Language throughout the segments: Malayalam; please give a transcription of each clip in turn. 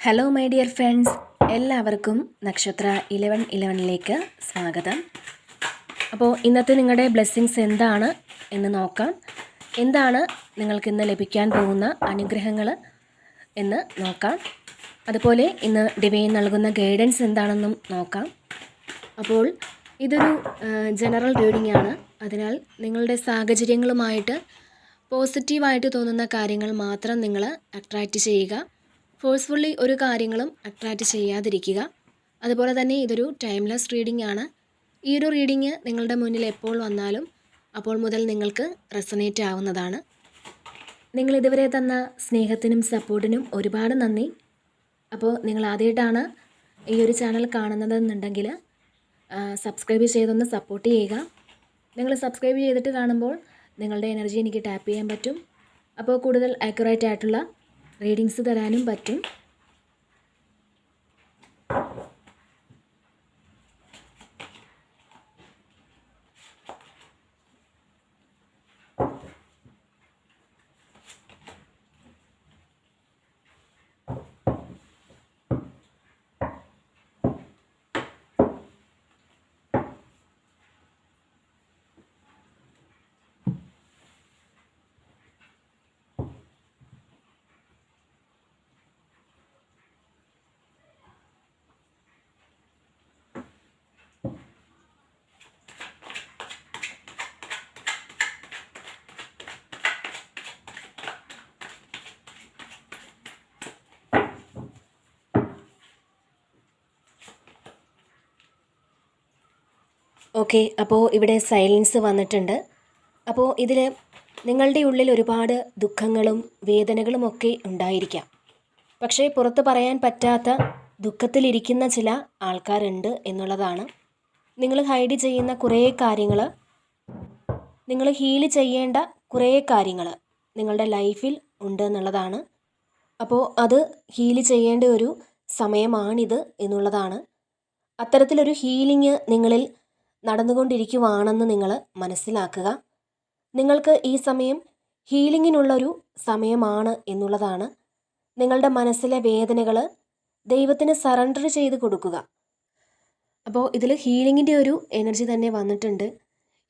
ഹലോ മൈ ഡിയർ ഫ്രണ്ട്സ്, എല്ലാവർക്കും നക്ഷത്ര 1111ലേക്ക് സ്വാഗതം. അപ്പോൾ ഇന്നത്തെ നിങ്ങളുടെ ബ്ലെസ്സിങ്സ് എന്താണ് എന്ന് നോക്കാം. എന്താണ് നിങ്ങൾക്ക് ഇന്ന് ലഭിക്കാൻ പോകുന്ന അനുഗ്രഹങ്ങൾ എന്ന് നോക്കാം. അതുപോലെ ഇന്ന് ഡിവൈൻ നൽകുന്ന ഗൈഡൻസ് എന്താണെന്നും നോക്കാം. അപ്പോൾ ഇതൊരു ജനറൽ റീഡിംഗ് ആണ്. അതിനാൽ നിങ്ങളുടെ സാഹചര്യങ്ങളുമായിട്ട് പോസിറ്റീവായിട്ട് തോന്നുന്ന കാര്യങ്ങൾ മാത്രം നിങ്ങൾ അട്രാക്റ്റ് ചെയ്യുക. ഫോഴ്സ്ഫുള്ളി ഒരു കാര്യങ്ങളും അട്രാക്റ്റ് ചെയ്യാതിരിക്കുക. അതുപോലെ തന്നെ ഇതൊരു ടൈംലെസ് റീഡിംഗ് ആണ്. ഈ ഒരു റീഡിംഗ് നിങ്ങളുടെ മുന്നിൽ എപ്പോൾ വന്നാലും അപ്പോൾ മുതൽ നിങ്ങൾക്ക് റെസണേറ്റ് ആവുന്നതാണ്. നിങ്ങൾ ഇതുവരെ തന്ന സ്നേഹത്തിനും സപ്പോർട്ടിനും ഒരുപാട് നന്ദി. അപ്പോൾ നിങ്ങൾ ആദ്യമായിട്ടാണ് ഈ ഒരു ചാനൽ കാണുന്നതെന്നുണ്ടെങ്കിൽ സബ്സ്ക്രൈബ് ചെയ്തൊന്ന് സപ്പോർട്ട് ചെയ്യുക. നിങ്ങൾ സബ്സ്ക്രൈബ് ചെയ്തിട്ട് കാണുമ്പോൾ നിങ്ങളുടെ എനർജി എനിക്ക് ടാപ്പ് ചെയ്യാൻ പറ്റും. അപ്പോൾ കൂടുതൽ ആക്യുറേറ്റ് ആയിട്ടുള്ള റീഡിങ്സ് തരാനും പറ്റും. ഓക്കെ, അപ്പോൾ ഇവിടെ സൈലൻസ് വന്നിട്ടുണ്ട്. അപ്പോൾ ഇതിൽ നിങ്ങളുടെ ഉള്ളിൽ ഒരുപാട് ദുഃഖങ്ങളും വേദനകളും ഒക്കെ ഉണ്ടായിരിക്കാം. പക്ഷേ പുറത്ത് പറയാൻ പറ്റാത്ത ദുഃഖത്തിലിരിക്കുന്ന ചില ആൾക്കാരുണ്ട് എന്നുള്ളതാണ്. നിങ്ങൾ ഹൈഡ് ചെയ്യുന്ന കുറേ കാര്യങ്ങൾ, നിങ്ങൾ ഹീൽ ചെയ്യേണ്ട കുറേ കാര്യങ്ങൾ നിങ്ങളുടെ ലൈഫിൽ ഉണ്ട് എന്നുള്ളതാണ്. അപ്പോൾ അത് ഹീൽ ചെയ്യേണ്ട ഒരു സമയമാണിത് എന്നുള്ളതാണ്. അത്തരത്തിലൊരു ഹീലിംഗ് നിങ്ങളിൽ നടന്നുകൊണ്ടിരിക്കുവാണെന്ന് നിങ്ങൾ മനസ്സിലാക്കുക. നിങ്ങൾക്ക് ഈ സമയം ഹീലിങ്ങിനുള്ളൊരു സമയമാണ് എന്നുള്ളതാണ്. നിങ്ങളുടെ മനസ്സിലെ വേദനകൾ ദൈവത്തിന് സറണ്ടർ ചെയ്ത് കൊടുക്കുക. അപ്പോൾ ഇതിൽ ഹീലിങ്ങിൻ്റെ ഒരു എനർജി തന്നെ വന്നിട്ടുണ്ട്.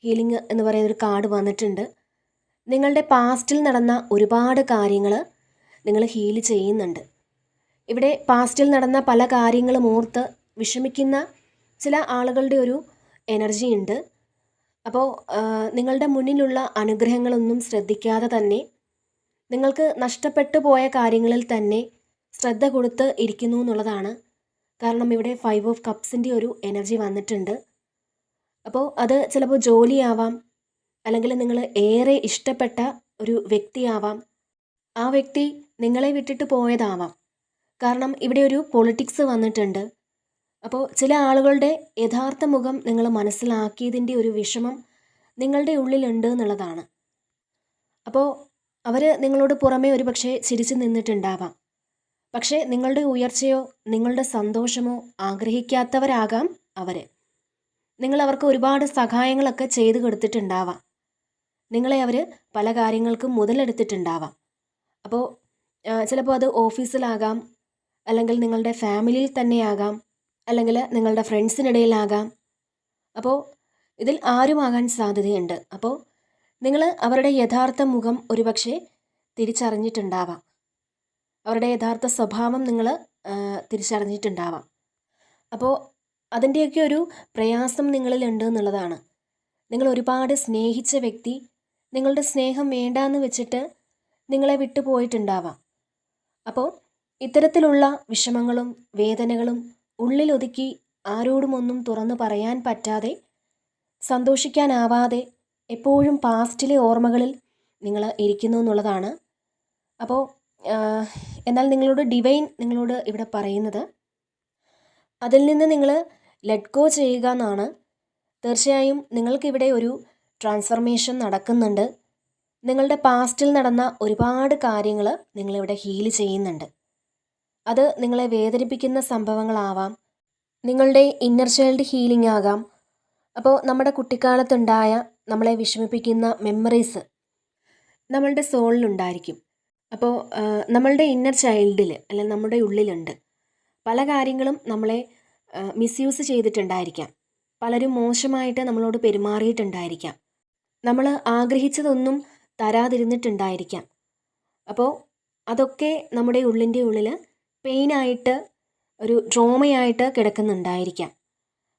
ഹീലിംഗ് എന്ന് പറയുന്നൊരു കാർഡ് വന്നിട്ടുണ്ട്. നിങ്ങളുടെ പാസ്റ്റിൽ നടന്ന ഒരുപാട് കാര്യങ്ങൾ നിങ്ങൾ ഹീൽ ചെയ്യുന്നുണ്ട്. ഇവിടെ പാസ്റ്റിൽ നടന്ന പല കാര്യങ്ങളും ഓർത്ത് വിഷമിക്കുന്ന ചില ആളുകളുടെ ഒരു എനർജി ഉണ്ട്. അപ്പോൾ നിങ്ങളുടെ മുന്നിലുള്ള അനുഗ്രഹങ്ങളൊന്നും ശ്രദ്ധിക്കാതെ തന്നെ നിങ്ങൾക്ക് നഷ്ടപ്പെട്ടു പോയ കാര്യങ്ങളിൽ തന്നെ ശ്രദ്ധ കൊടുത്ത് ഇരിക്കുന്നു എന്നുള്ളതാണ്. കാരണം ഇവിടെ 5 ഓഫ് കപ്സിൻ്റെ ഒരു എനർജി വന്നിട്ടുണ്ട്. അപ്പോൾ അത് ചിലപ്പോൾ ജോലിയാവാം, അല്ലെങ്കിൽ നിങ്ങൾ ഏറെ ഇഷ്ടപ്പെട്ട ഒരു വ്യക്തിയാവാം. ആ വ്യക്തി നിങ്ങളെ വിട്ടിട്ട് പോയതാവാം. കാരണം ഇവിടെ ഒരു പൊളിറ്റിക്സ് വന്നിട്ടുണ്ട്. അപ്പോൾ ചില ആളുകളുടെ യഥാർത്ഥ മുഖം നിങ്ങൾ മനസ്സിലാക്കിയതിൻ്റെ ഒരു വിഷമം നിങ്ങളുടെ ഉള്ളിലുണ്ട് എന്നുള്ളതാണ്. അപ്പോൾ അവർ നിങ്ങളോട് പുറമേ ഒരു പക്ഷേ ചിരിച്ചു നിന്നിട്ടുണ്ടാവാം. പക്ഷേ നിങ്ങളുടെ ഉയർച്ചയോ നിങ്ങളുടെ സന്തോഷമോ ആഗ്രഹിക്കാത്തവരാകാം അവർ. നിങ്ങൾ അവർക്ക് ഒരുപാട് സഹായങ്ങളൊക്കെ ചെയ്തു കൊടുത്തിട്ടുണ്ടാവാം. നിങ്ങളെ അവർ പല കാര്യങ്ങൾക്കും മുതലെടുത്തിട്ടുണ്ടാവാം. അപ്പോൾ ചിലപ്പോൾ അത് ഓഫീസിലാകാം, അല്ലെങ്കിൽ നിങ്ങളുടെ ഫാമിലിയിൽ തന്നെയാകാം, അല്ലെങ്കിൽ നിങ്ങളുടെ ഫ്രണ്ട്സിനിടയിലാകാം. അപ്പോൾ ഇതിൽ ആരുമാകാൻ സാധ്യതയുണ്ട്. അപ്പോൾ നിങ്ങൾ അവരുടെ യഥാർത്ഥ മുഖം ഒരുപക്ഷെ തിരിച്ചറിഞ്ഞിട്ടുണ്ടാവാം. അവരുടെ യഥാർത്ഥ സ്വഭാവം നിങ്ങൾ തിരിച്ചറിഞ്ഞിട്ടുണ്ടാവാം. അപ്പോൾ അതിൻ്റെയൊക്കെ ഒരു പ്രയാസം നിങ്ങളിലുണ്ട് എന്നുള്ളതാണ്. നിങ്ങൾ ഒരുപാട് സ്നേഹിച്ച വ്യക്തി നിങ്ങളുടെ സ്നേഹം വേണ്ടാന്ന് വെച്ചിട്ട് നിങ്ങളെ വിട്ടുപോയിട്ടുണ്ടാവാം. അപ്പോൾ ഇത്തരത്തിലുള്ള വിഷമങ്ങളും വേദനകളും ഉള്ളിലൊതുക്കി ആരോടുമൊന്നും തുറന്നു പറയാൻ പറ്റാതെ, സന്തോഷിക്കാനാവാതെ എപ്പോഴും പാസ്റ്റിലെ ഓർമ്മകളിൽ നിങ്ങൾ ഇരിക്കുന്നു എന്നുള്ളതാണ്. അപ്പോൾ എന്നാൽ നിങ്ങളോട് ഡിവൈൻ നിങ്ങളോട് ഇവിടെ പറയുന്നത് അതിൽ നിന്ന് നിങ്ങൾ ലെറ്റ് ഗോ ചെയ്യുക എന്നാണ്. തീർച്ചയായും നിങ്ങൾക്കിവിടെ ഒരു ട്രാൻസ്ഫർമേഷൻ നടക്കുന്നുണ്ട്. നിങ്ങളുടെ പാസ്റ്റിൽ നടന്ന ഒരുപാട് കാര്യങ്ങൾ നിങ്ങളിവിടെ ഹീൽ ചെയ്യുന്നുണ്ട്. അത് നിങ്ങളെ വേദനിപ്പിക്കുന്ന സംഭവങ്ങളാവാം, നിങ്ങളുടെ ഇന്നർ ചൈൽഡ് ഹീലിംഗ് ആകാം. അപ്പോൾ നമ്മുടെ കുട്ടിക്കാലത്തുണ്ടായ നമ്മളെ വിഷമിപ്പിക്കുന്ന മെമ്മറീസ് നമ്മളുടെ സോളിലുണ്ടായിരിക്കും. അപ്പോൾ നമ്മളുടെ ഇന്നർ ചൈൽഡിൽ അല്ലെങ്കിൽ നമ്മുടെ ഉള്ളിലുണ്ട്. പല കാര്യങ്ങളും നമ്മളെ മിസ്യൂസ് ചെയ്തിട്ടുണ്ടായിരിക്കാം. പലരും മോശമായിട്ട് നമ്മളോട് പെരുമാറിയിട്ടുണ്ടായിരിക്കാം. നമ്മൾ ആഗ്രഹിച്ചതൊന്നും തരാതിരുന്നിട്ടുണ്ടായിരിക്കാം. അപ്പോൾ അതൊക്കെ നമ്മുടെ ഉള്ളിൻ്റെ ഉള്ളിൽ പെയിനായിട്ട് ഒരു ട്രോമയായിട്ട് കിടക്കുന്നുണ്ടായിരിക്കാം.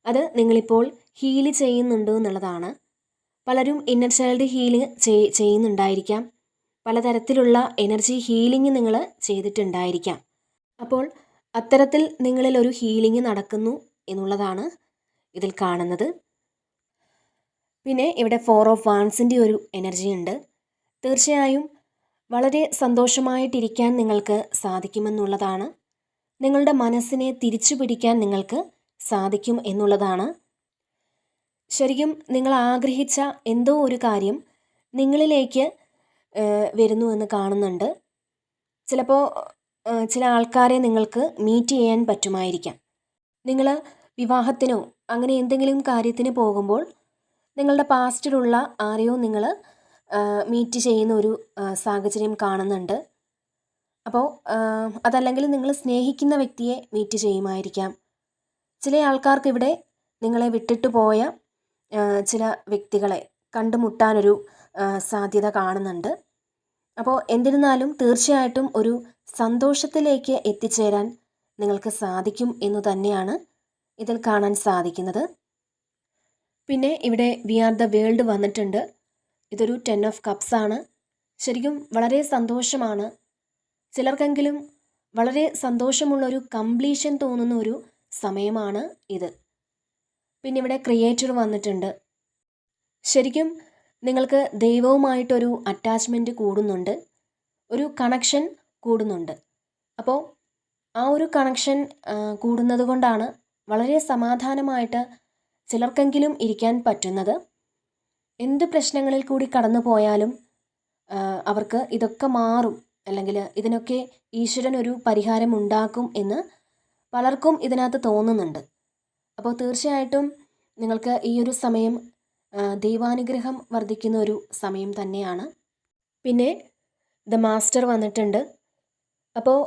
അത് നിങ്ങളിപ്പോൾ ഹീല് ചെയ്യുന്നുണ്ട് എന്നുള്ളതാണ്. പലരും ഇന്നർ ചൈൽഡ് ഹീലിംഗ് ചെയ്യുന്നുണ്ടായിരിക്കാം. പലതരത്തിലുള്ള എനർജി ഹീലിംഗ് നിങ്ങൾ ചെയ്തിട്ടുണ്ടായിരിക്കാം. അപ്പോൾ അത്തരത്തിൽ നിങ്ങളിൽ ഒരു ഹീലിംഗ് നടക്കുന്നു എന്നുള്ളതാണ് ഇതിൽ കാണുന്നത്. പിന്നെ ഇവിടെ 4 ഓഫ് വാൻസിൻ്റെ ഒരു എനർജി ഉണ്ട്. തീർച്ചയായും വളരെ സന്തോഷമായിട്ടിരിക്കാൻ നിങ്ങൾക്ക് സാധിക്കുമെന്നുള്ളതാണ്. നിങ്ങളുടെ മനസ്സിനെ തിരിച്ചു പിടിക്കാൻ നിങ്ങൾക്ക് സാധിക്കും എന്നുള്ളതാണ്. ശരിക്കും നിങ്ങൾ ആഗ്രഹിച്ച എന്തോ ഒരു കാര്യം നിങ്ങളിലേക്ക് വരുന്നു എന്ന് കാണുന്നുണ്ട്. ചിലപ്പോൾ ചില ആൾക്കാരെ നിങ്ങൾക്ക് മീറ്റ് ചെയ്യാൻ പറ്റുമായിരിക്കാം. നിങ്ങൾ വിവാഹത്തിനോ അങ്ങനെ എന്തെങ്കിലും കാര്യത്തിന് പോകുമ്പോൾ നിങ്ങളുടെ പാസ്റ്റിലുള്ള ആരെയോ നിങ്ങൾ മീറ്റ് ചെയ്യുന്ന ഒരു സാഹചര്യം കാണുന്നുണ്ട്. അപ്പോൾ അതല്ലെങ്കിൽ നിങ്ങൾ സ്നേഹിക്കുന്ന വ്യക്തിയെ മീറ്റ് ചെയ്യുമായിരിക്കാം. ചില ആൾക്കാർക്ക് ഇവിടെ നിങ്ങളെ വിട്ടിട്ട് പോയ ചില വ്യക്തികളെ കണ്ടുമുട്ടാനൊരു സാധ്യത കാണുന്നുണ്ട്. അപ്പോൾ എന്നിരുന്നാലും തീർച്ചയായിട്ടും ഒരു സന്തോഷത്തിലേക്ക് എത്തിച്ചേരാൻ നിങ്ങൾക്ക് സാധിക്കും എന്നു തന്നെയാണ് ഇതിൽ കാണാൻ സാധിക്കുന്നത്. പിന്നെ ഇവിടെ വി ആർ ദ വേൾഡ് വന്നിട്ടുണ്ട്. ഇതൊരു 10 ഓഫ് കപ്സ് ആണ്. ശരിക്കും വളരെ സന്തോഷമാണ്. ചിലർക്കെങ്കിലും വളരെ സന്തോഷമുള്ളൊരു കംപ്ലീഷൻ തോന്നുന്ന ഒരു സമയമാണ് ഇത്. പിന്നെ ഇവിടെ ക്രിയേറ്റർ വന്നിട്ടുണ്ട്. ശരിക്കും നിങ്ങൾക്ക് ദൈവവുമായിട്ടൊരു അറ്റാച്ച്മെൻറ്റ് കൂടുന്നുണ്ട്, ഒരു കണക്ഷൻ കൂടുന്നുണ്ട്. അപ്പോൾ ആ ഒരു കണക്ഷൻ കൂടുന്നത് കൊണ്ടാണ് വളരെ സമാധാനമായിട്ട് ചിലർക്കെങ്കിലും ഇരിക്കാൻ പറ്റുന്നത്. എന്ത് പ്രശ്നങ്ങളിൽ കൂടി കടന്നു പോയാലും അവർക്ക് ഇതൊക്കെ മാറും, അല്ലെങ്കിൽ ഇതിനൊക്കെ ഈശ്വരൻ ഒരു പരിഹാരം ഉണ്ടാക്കും എന്ന് പലർക്കും ഇതിനകത്ത് തോന്നുന്നുണ്ട്. അപ്പോൾ തീർച്ചയായിട്ടും നിങ്ങൾക്ക് ഈ ഒരു സമയം ദൈവാനുഗ്രഹം വർദ്ധിക്കുന്ന ഒരു സമയം തന്നെയാണ്. പിന്നെ ദ മാസ്റ്റർ വന്നിട്ടുണ്ട്. അപ്പോൾ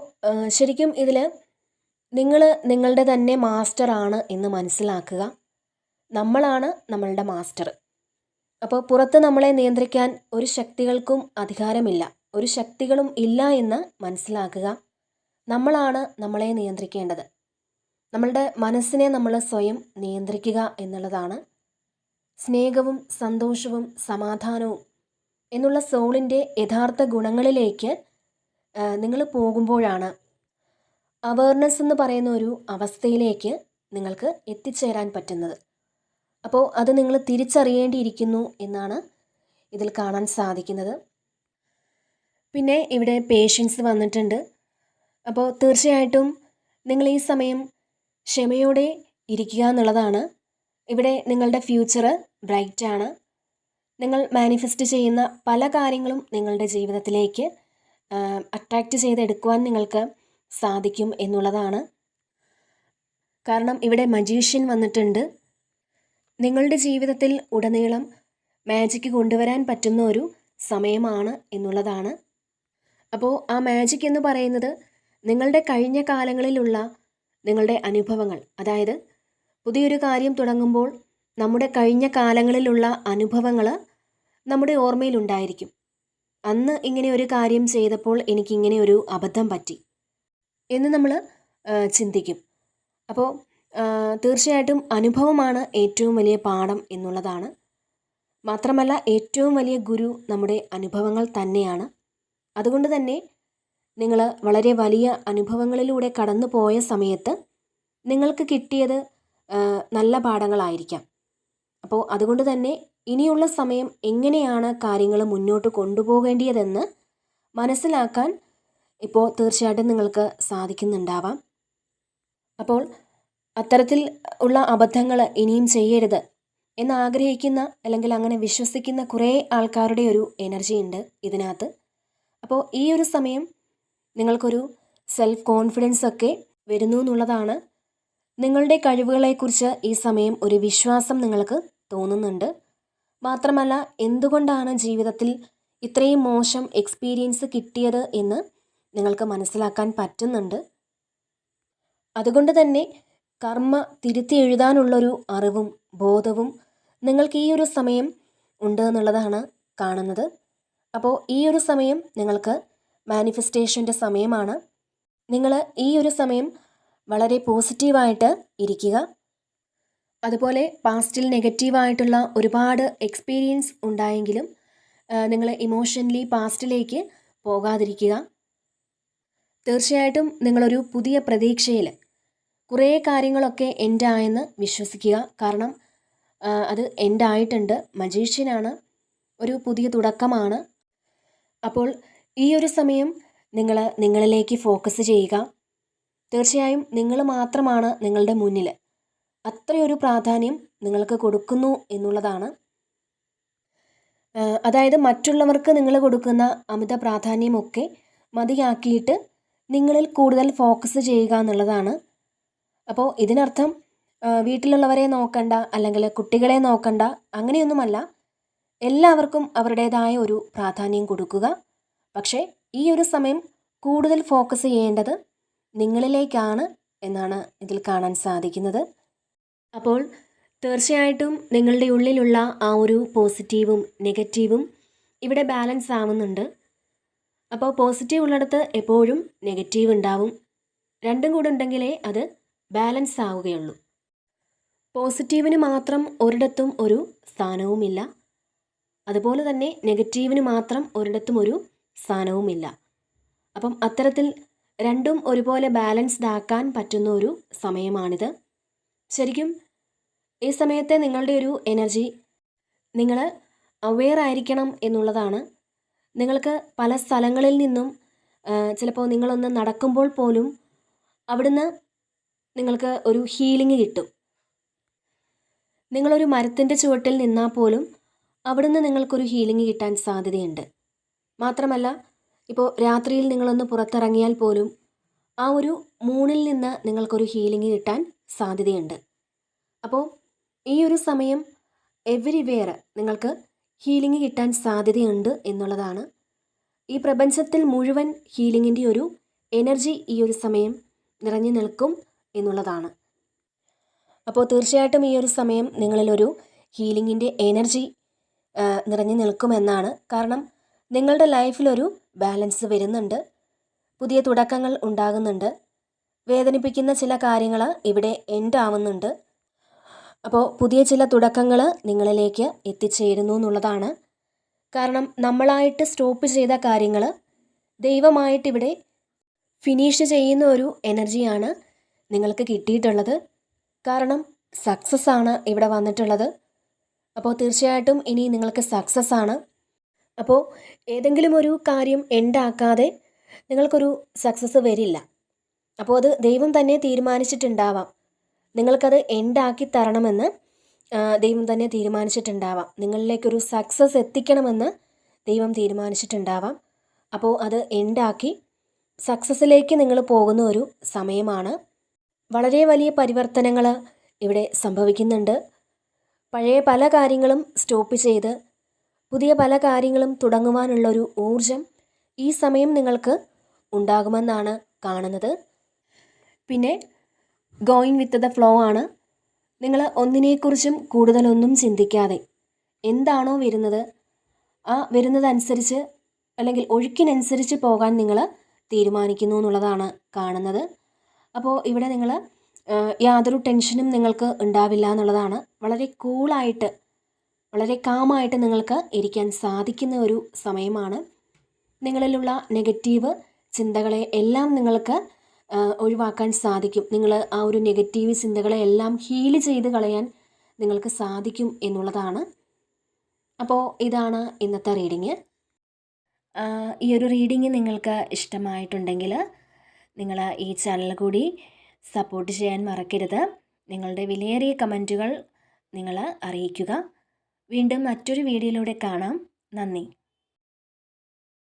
ശരിക്കും ഇതിൽ നിങ്ങൾ നിങ്ങളുടെ തന്നെ മാസ്റ്റർ ആണ് എന്ന് മനസ്സിലാക്കുക. നമ്മളാണ് നമ്മളുടെ മാസ്റ്റർ. അപ്പോൾ പുറത്ത് നമ്മളെ നിയന്ത്രിക്കാൻ ഒരു ശക്തികൾക്കും അധികാരമില്ല, ഒരു ശക്തികളും ഇല്ല എന്ന് മനസ്സിലാക്കുക. നമ്മളാണ് നമ്മളെ നിയന്ത്രിക്കേണ്ടത്. നമ്മളുടെ മനസ്സിനെ നമ്മൾ സ്വയം നിയന്ത്രിക്കുക എന്നുള്ളതാണ്. സ്നേഹവും സന്തോഷവും സമാധാനവും എന്നുള്ള സോളിൻ്റെ യഥാർത്ഥ ഗുണങ്ങളിലേക്ക് നിങ്ങൾ പോകുമ്പോഴാണ് അവയർനെസ് എന്ന് പറയുന്ന ഒരു അവസ്ഥയിലേക്ക് നിങ്ങൾക്ക് എത്തിച്ചേരാൻ പറ്റുന്നത്. അപ്പോൾ അത് നിങ്ങൾ തിരിച്ചറിയേണ്ടിയിരിക്കുന്നു എന്നാണ് ഇതിൽ കാണാൻ സാധിക്കുന്നത്. പിന്നെ ഇവിടെ പേഷ്യൻസ് വന്നിട്ടുണ്ട്. അപ്പോൾ തീർച്ചയായിട്ടും നിങ്ങൾ ഈ സമയം ക്ഷമയോടെ ഇരിക്കുക എന്നുള്ളതാണ്. ഇവിടെ നിങ്ങളുടെ ഫ്യൂച്ചർ ബ്രൈറ്റാണ്. നിങ്ങൾ മാനിഫെസ്റ്റ് ചെയ്യുന്ന പല കാര്യങ്ങളും നിങ്ങളുടെ ജീവിതത്തിലേക്ക് അട്രാക്റ്റ് ചെയ്തെടുക്കുവാൻ നിങ്ങൾക്ക് സാധിക്കും എന്നുള്ളതാണ്. കാരണം ഇവിടെ മജീഷ്യൻ വന്നിട്ടുണ്ട്. നിങ്ങളുടെ ജീവിതത്തിൽ ഉടനീളം മാജിക്ക് കൊണ്ടുവരാൻ പറ്റുന്ന ഒരു സമയമാണ് എന്നുള്ളതാണ്. അപ്പോൾ ആ മാജിക് എന്ന് പറയുന്നത് നിങ്ങളുടെ കഴിഞ്ഞ കാലങ്ങളിലുള്ള നിങ്ങളുടെ അനുഭവങ്ങൾ, അതായത് പുതിയൊരു കാര്യം തുടങ്ങുമ്പോൾ നമ്മുടെ കഴിഞ്ഞ കാലങ്ങളിലുള്ള അനുഭവങ്ങൾ നമ്മുടെ ഓർമ്മയിലുണ്ടായിരിക്കും. അന്ന് ഇങ്ങനെ ഒരു കാര്യം ചെയ്തപ്പോൾ എനിക്കിങ്ങനെ ഒരു അബദ്ധം പറ്റി എന്ന് നമ്മൾ ചിന്തിക്കും. അപ്പോൾ തീർച്ചയായിട്ടും അനുഭവമാണ് ഏറ്റവും വലിയ പാഠം എന്നുള്ളതാണ്. മാത്രമല്ല ഏറ്റവും വലിയ ഗുരു നമ്മുടെ അനുഭവങ്ങൾ തന്നെയാണ്. അതുകൊണ്ട് തന്നെ നിങ്ങൾ വളരെ വലിയ അനുഭവങ്ങളിലൂടെ കടന്നു പോയ സമയത്ത് നിങ്ങൾക്ക് കിട്ടിയത് നല്ല പാഠങ്ങളായിരിക്കാം. അപ്പോൾ അതുകൊണ്ട് തന്നെ ഇനിയുള്ള സമയം എങ്ങനെയാണ് കാര്യങ്ങൾ മുന്നോട്ട് കൊണ്ടുപോകേണ്ടതെന്ന് മനസ്സിലാക്കാൻ ഇപ്പോൾ തീർച്ചയായിട്ടും നിങ്ങൾക്ക് സാധിക്കുന്നുണ്ടാവാം. അപ്പോൾ അത്തരത്തിൽ ഉള്ള അബദ്ധങ്ങൾ ഇനിയും ചെയ്യരുത് എന്നാഗ്രഹിക്കുന്ന അല്ലെങ്കിൽ അങ്ങനെ വിശ്വസിക്കുന്ന കുറേ ആൾക്കാരുടെ ഒരു എനർജി ഉണ്ട് ഇതിനകത്ത്. അപ്പോൾ ഈ ഒരു സമയം നിങ്ങൾക്കൊരു സെൽഫ് കോൺഫിഡൻസ് ഒക്കെ വരുന്നു എന്നുള്ളതാണ്. നിങ്ങളുടെ കഴിവുകളെക്കുറിച്ച് ഈ സമയം ഒരു വിശ്വാസം നിങ്ങൾക്ക് തോന്നുന്നുണ്ട്. മാത്രമല്ല എന്തുകൊണ്ടാണ് ജീവിതത്തിൽ ഇത്രയും മോശം എക്സ്പീരിയൻസ് കിട്ടിയത് എന്ന് നിങ്ങൾക്ക് മനസ്സിലാക്കാൻ പറ്റുന്നുണ്ട്. അതുകൊണ്ട് തന്നെ കർമ്മ തിരുത്തി എഴുതാനുള്ളൊരു അറിവും ബോധവും നിങ്ങൾക്ക് ഈ ഒരു സമയം ഉണ്ട് എന്നുള്ളതാണ് കാണുന്നത്. അപ്പോൾ ഈ ഒരു സമയം നിങ്ങൾക്ക് മാനിഫെസ്റ്റേഷൻ്റെ സമയമാണ്. നിങ്ങൾ ഈ ഒരു സമയം വളരെ പോസിറ്റീവായിട്ട് ഇരിക്കുക. അതുപോലെ പാസ്റ്റിൽ നെഗറ്റീവായിട്ടുള്ള ഒരുപാട് എക്സ്പീരിയൻസ് ഉണ്ടായെങ്കിലും നിങ്ങൾ ഇമോഷണലി പാസ്റ്റിലേക്ക് പോകാതിരിക്കുക. തീർച്ചയായിട്ടും നിങ്ങളൊരു പുതിയ പ്രതീക്ഷയിൽ കുറേ കാര്യങ്ങളൊക്കെ എൻഡ് ആയെന്ന് വിശ്വസിക്കുക. കാരണം അത് എൻഡ് ആയിട്ടുണ്ട്. മജീഷ്യനാണ്, ഒരു പുതിയ തുടക്കമാണ്. അപ്പോൾ ഈ ഒരു സമയം നിങ്ങൾ നിങ്ങളിലേക്ക് ഫോക്കസ് ചെയ്യുക. തീർച്ചയായും നിങ്ങൾ മാത്രമാണ് നിങ്ങളുടെ മുന്നിൽ. അത്രയൊരു പ്രാധാന്യം നിങ്ങൾക്ക് കൊടുക്കുന്നു എന്നുള്ളതാണ്. അതായത് മറ്റുള്ളവർക്ക് നിങ്ങൾ കൊടുക്കുന്ന അമിത പ്രാധാന്യമൊക്കെ മതിയാക്കിയിട്ട് നിങ്ങളിൽ കൂടുതൽ ഫോക്കസ് ചെയ്യുക എന്നുള്ളതാണ്. അപ്പോൾ ഇതിനർത്ഥം വീട്ടിലുള്ളവരെ നോക്കണ്ട, അല്ലെങ്കിൽ കുട്ടികളെ നോക്കണ്ട, അങ്ങനെയൊന്നുമല്ല. എല്ലാവർക്കും അവരുടേതായ ഒരു പ്രാധാന്യം കൊടുക്കുക. പക്ഷേ ഈ ഒരു സമയം കൂടുതൽ ഫോക്കസ് ചെയ്യേണ്ടത് നിങ്ങളിലേക്കാണ് എന്നാണ് ഇതിൽ കാണാൻ സാധിക്കുന്നത്. അപ്പോൾ തീർച്ചയായിട്ടും നിങ്ങളുടെ ഉള്ളിലുള്ള ആ ഒരു പോസിറ്റീവും നെഗറ്റീവും ഇവിടെ ബാലൻസ് ആവുന്നുണ്ട്. അപ്പോൾ പോസിറ്റീവ് ഉള്ളിടത്ത് എപ്പോഴും നെഗറ്റീവ് ഉണ്ടാവും. രണ്ടും കൂടെ ഉണ്ടെങ്കിലേ അത് ബാലൻസ് ആവുകയുള്ളൂ. പോസിറ്റീവിന് മാത്രം ഒരിടത്തും ഒരു സ്ഥാനവുമില്ല, അതുപോലെ തന്നെ നെഗറ്റീവിന് മാത്രം ഒരിടത്തും ഒരു സ്ഥാനവുമില്ല. അപ്പം അത്തരത്തിൽ രണ്ടും ഒരുപോലെ ബാലൻസ്ഡ് ആക്കാൻ പറ്റുന്ന ഒരു സമയമാണിത്. ശരിക്കും ഈ സമയത്തെ നിങ്ങളുടെ ഒരു എനർജി നിങ്ങൾ അവെയർ ആയിരിക്കണം എന്നുള്ളതാണ്. നിങ്ങൾക്ക് പല സ്ഥലങ്ങളിൽ നിന്നും ചിലപ്പോൾ നിങ്ങളൊന്ന് നടക്കുമ്പോൾ പോലും അവിടുന്ന് നിങ്ങൾക്ക് ഒരു ഹീലിംഗ് കിട്ടും. നിങ്ങളൊരു മരത്തിൻ്റെ ചുവട്ടിൽ നിന്നാൽ പോലും അവിടുന്ന് നിങ്ങൾക്കൊരു ഹീലിംഗ് കിട്ടാൻ സാധ്യതയുണ്ട്. മാത്രമല്ല, ഇപ്പോൾ രാത്രിയിൽ നിങ്ങളൊന്ന് പുറത്തിറങ്ങിയാൽ പോലും ആ ഒരു മൂണിൽ നിന്ന് നിങ്ങൾക്കൊരു ഹീലിംഗ് കിട്ടാൻ സാധ്യതയുണ്ട്. അപ്പോൾ ഈ ഒരു സമയം എവരിവെയർ നിങ്ങൾക്ക് ഹീലിംഗ് കിട്ടാൻ സാധ്യതയുണ്ട് എന്നുള്ളതാണ്. ഈ പ്രപഞ്ചത്തിൽ മുഴുവൻ ഹീലിങ്ങിൻ്റെ ഒരു എനർജി ഈ ഒരു സമയം നിറഞ്ഞു നിൽക്കും എന്നുള്ളതാണ്. അപ്പോൾ തീർച്ചയായിട്ടും ഈ ഒരു സമയം നിങ്ങളിലൊരു ഹീലിങ്ങിൻ്റെ എനർജി നിറഞ്ഞു നിൽക്കുമെന്നാണ്. കാരണം നിങ്ങളുടെ ലൈഫിലൊരു ബാലൻസ് വരുന്നുണ്ട്, പുതിയ തുടക്കങ്ങൾ ഉണ്ടാകുന്നുണ്ട്, വേദനിപ്പിക്കുന്ന ചില കാര്യങ്ങൾ ഇവിടെ എൻഡ് ആവുന്നുണ്ട്. അപ്പോൾ പുതിയ ചില തുടക്കങ്ങൾ നിങ്ങളിലേക്ക് എത്തിച്ചേരുന്നു എന്നുള്ളതാണ്. കാരണം നമ്മളായിട്ട് സ്റ്റോപ്പ് ചെയ്ത കാര്യങ്ങൾ ദൈവമായിട്ടിവിടെ ഫിനിഷ് ചെയ്യുന്ന ഒരു എനർജിയാണ് നിങ്ങൾക്ക് കിട്ടിയിട്ടുള്ളത്. കാരണം സക്സസ് ആണ് ഇവിടെ വന്നിട്ടുള്ളത്. അപ്പോൾ തീർച്ചയായിട്ടും ഇനി നിങ്ങൾക്ക് സക്സസ് ആണ്. അപ്പോൾ ഏതെങ്കിലും ഒരു കാര്യം എൻഡാക്കാതെ നിങ്ങൾക്കൊരു സക്സസ് വരില്ല. അപ്പോൾ അത് ദൈവം തന്നെ തീരുമാനിച്ചിട്ടുണ്ടാവാം. നിങ്ങൾക്കത് എൻഡാക്കി തരണമെന്ന് ദൈവം തന്നെ തീരുമാനിച്ചിട്ടുണ്ടാവാം. നിങ്ങളിലേക്കൊരു സക്സസ് എത്തിക്കണമെന്ന് ദൈവം തീരുമാനിച്ചിട്ടുണ്ടാവാം. അപ്പോൾ അത് എൻഡാക്കി സക്സസ്സിലേക്ക് നിങ്ങൾ പോകുന്ന ഒരു സമയമാണ്. വളരെ വലിയ പരിവർത്തനങ്ങൾ ഇവിടെ സംഭവിക്കുന്നുണ്ട്. പഴയ പല കാര്യങ്ങളും സ്റ്റോപ്പ് ചെയ്ത് പുതിയ പല കാര്യങ്ങളും തുടങ്ങുവാനുള്ളൊരു ഊർജം ഈ സമയം നിങ്ങൾക്ക് ഉണ്ടാകുമെന്നാണ് കാണുന്നത്. പിന്നെ ഗോയിങ് വിത്ത് ദ ഫ്ലോ ആണ്. നിങ്ങൾ ഒന്നിനെക്കുറിച്ചും കൂടുതലൊന്നും ചിന്തിക്കാതെ എന്താണോ വരുന്നത് ആ വരുന്നതനുസരിച്ച് അല്ലെങ്കിൽ ഒഴുക്കിനനുസരിച്ച് പോകാൻ നിങ്ങൾ തീരുമാനിക്കുന്നു എന്നുള്ളതാണ് കാണുന്നത്. അപ്പോൾ ഇവിടെ നിങ്ങൾ യാതൊരു ടെൻഷനും നിങ്ങൾക്ക് ഉണ്ടാവില്ല എന്നുള്ളതാണ്. വളരെ കൂളായിട്ട് വളരെ കാമായിട്ട് നിങ്ങൾക്ക് ഇരിക്കാൻ സാധിക്കുന്ന ഒരു സമയമാണ്. നിങ്ങളിലുള്ള നെഗറ്റീവ് ചിന്തകളെ എല്ലാം നിങ്ങൾക്ക് ഒഴിവാക്കാൻ സാധിക്കും. നിങ്ങൾ ആ ഒരു നെഗറ്റീവ് ചിന്തകളെ എല്ലാം ഹീല് ചെയ്ത് കളയാൻ നിങ്ങൾക്ക് സാധിക്കും എന്നുള്ളതാണ്. അപ്പോൾ ഇതാണ് ഇന്നത്തെ റീഡിങ്. ഈ ഒരു റീഡിങ് നിങ്ങൾക്ക് ഇഷ്ടമായിട്ടുണ്ടെങ്കിൽ നിങ്ങൾ ഈ ചാനൽ കൂടി സപ്പോർട്ട് ചെയ്യാൻ മറക്കരുത്. നിങ്ങളുടെ വിലയേറിയ കമൻറ്റുകൾ നിങ്ങൾ അറിയിക്കുക. വീണ്ടും മറ്റൊരു വീഡിയോയിലൂടെ കാണാം. നന്ദി.